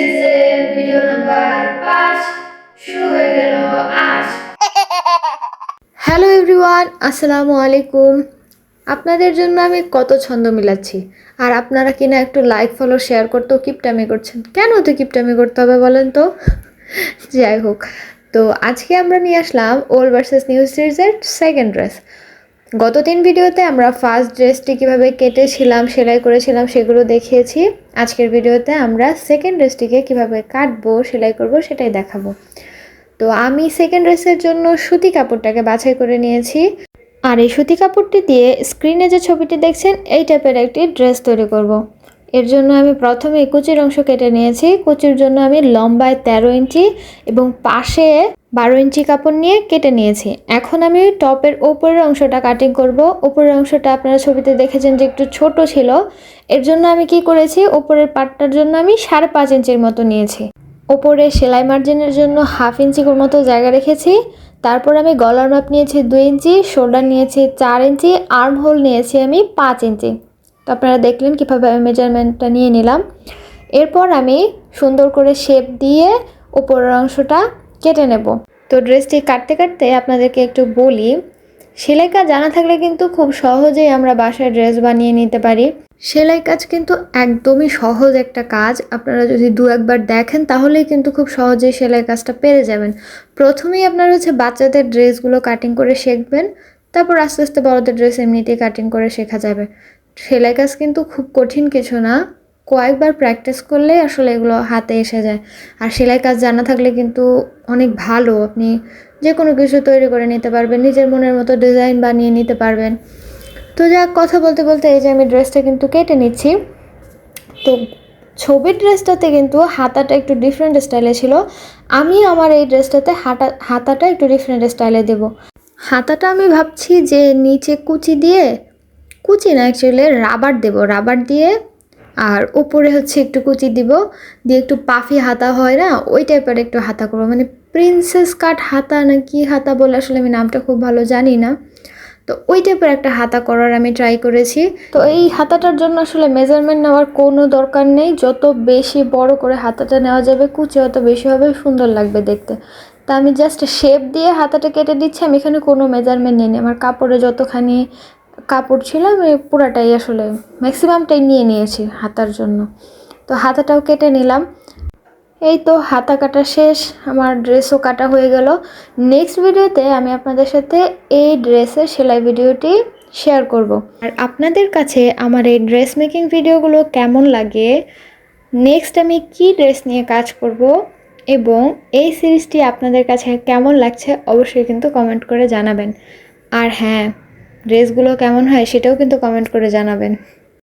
সিরিজের video number 5 শুরু হয়ে গেল আজ। হ্যালো এভরিওয়ান, আসসালামু আলাইকুম। আপনাদের জন্য আমি কত ছন্দ মিলাচ্ছি, আর আপনারা কিনা একটু লাইক ফলো শেয়ার করতেও কিপটামি করছেন। কেন তো কিপটামি করতে হবে বলেন তো? যাই হোক, তো আজকে আমরা নিয়ে আসলাম ওল্ড ভার্সেস নিউ সিরিজের সেকেন্ড ড্রেস। গত 3 ভিডিওতে আমরা ফার্স্ট ড্রেসটি কীভাবে কেটেছিলাম, সেলাই করেছিলাম সেগুলো দেখিয়েছি। আজকের ভিডিওতে আমরা সেকেন্ড ড্রেসটিকে কীভাবে কাটবো, সেলাই করব সেটাই দেখাবো। তো আমি সেকেন্ড ড্রেসের জন্য সুতি কাপড়টাকে বাছাই করে নিয়েছি, আর এই সুতি কাপড়টি দিয়ে স্ক্রিনে যে ছবিটি দেখছেন এই টাইপের একটি ড্রেস তৈরি করব। এর জন্য আমি প্রথমে কুচির অংশ কেটে নিয়েছি। কুচির জন্য আমি লম্বায় 13 ইঞ্চি এবং পাশে 12 ইঞ্চি কাপড় নিয়ে কেটে নিয়েছি। এখন আমি টপের ওপরের অংশটা কাটিং করব। ওপরের অংশটা আপনারা ছবিতে দেখেছেন যে একটু ছোট ছিল। এর জন্য আমি কি করেছি, ওপরের পাটটার জন্য আমি 5.5 ইঞ্চির মতো নিয়েছি। ওপরে সেলাই মার্জিনের জন্য 1/2 ইঞ্চির মতো জায়গা রেখেছি। তারপর আমি গলার মাপ নিয়েছি 2 ইঞ্চি, শোল্ডার নিয়েছি 4 ইঞ্চি, আর্ম হোল নিয়েছি আমি 5 ইঞ্চি। তো আপনারা দেখলেন কীভাবে আমি মেজারমেন্টটা নিয়ে নিলাম। এরপর আমি সুন্দর করে শেপ দিয়ে উপরের অংশটা কেটে নেব। তো ড্রেসটি কাটতে কাটতে আপনাদেরকে একটু বলি, সেলাই কাজ জানা থাকলে কিন্তু খুব সহজেই আমরা বাসায় ড্রেস বানিয়ে নিতে পারি। সেলাই কাজ কিন্তু একদমই সহজ একটা কাজ। আপনারা যদি 2-1 বার দেখেন তাহলেই কিন্তু খুব সহজেই সেলাই কাজটা পেরে যাবেন। প্রথমেই আপনারা বাচ্চাদের ড্রেসগুলো কাটিং করে শিখবেন, তারপর আস্তে আস্তে বড়দের ড্রেস এমনিতেই কাটিং করে শেখা যাবে। সেলাই কাজ কিন্তু খুব কঠিন কিছু না, কয়েকবার প্র্যাকটিস করলেই আসলে এগুলো হাতে এসে যায়। আর সেলাই কাজ জানা থাকলে কিন্তু অনেক ভালো, আপনি যে কোনো কিছু তৈরি করে নিতে পারবেন, নিজের মনের মতো ডিজাইন বানিয়ে নিতে পারবেন। তো যা কথা বলতে বলতে এই যে আমি ড্রেসটা কিন্তু কেটে নিচ্ছি। তো ছবির ড্রেসটাতে কিন্তু হাতাটা একটু ডিফারেন্ট স্টাইলে ছিল। আমি আমার এই ড্রেসটাতে হাতাটা একটু ডিফারেন্ট স্টাইলে দেব। হাতাটা আমি ভাবছি যে নিচে কুচি না, অ্যাকচুয়ালি রাবার দেব। রাবার দিয়ে আর উপরে একটু কুচি দিব, দিয়ে একটু পাফি হাতা হয় না, ওই টাইপের একটু হাতা করবো। মানে প্রিন্সেস কাট হাতা না কি হাতা বলে, আসলে আমি নামটা খুব ভালো জানি না। তো ওই টাইপের একটা হাতা করার আমি ট্রাই করেছি। তো এই হাতাটার জন্য আসলে মেজারমেন্ট নেওয়ার কোনো দরকার নেই। যত বেশি বড় করে হাতাটা নেওয়া যাবে, কুচি অত বেশি হবে, সুন্দর লাগবে দেখতে। তা আমি জাস্ট শেপ দিয়ে হাতাটা কেটে দিচ্ছি। আমি এখানে কোনো মেজারমেন্ট নিইনি। আমার কাপড়ে যতখানি কাপড় ছিল আমি পুরাটাই আসলে ম্যাক্সিমামটাই নিয়ে নিয়েছি হাতার জন্য। তো হাতাটাও কেটে নিলাম। এই তো হাতা কাটা শেষ, আমার ড্রেসও কাটা হয়ে গেল। নেক্সট ভিডিওতে আমি আপনাদের সাথে এই ড্রেসের সেলাই ভিডিওটি শেয়ার করব। আর আপনাদের কাছে আমার এই ড্রেস মেকিং ভিডিওগুলো কেমন লাগে, নেক্সট আমি কি ড্রেস নিয়ে কাজ করব, এবং এই সিরিজটি আপনাদের কাছে কেমন লাগছে অবশ্যই কিন্তু কমেন্ট করে জানাবেন। আর হ্যাঁ, ড্রেসগুলো কেমন হয় সেটাও কিন্তু কমেন্ট করে জানাবেন।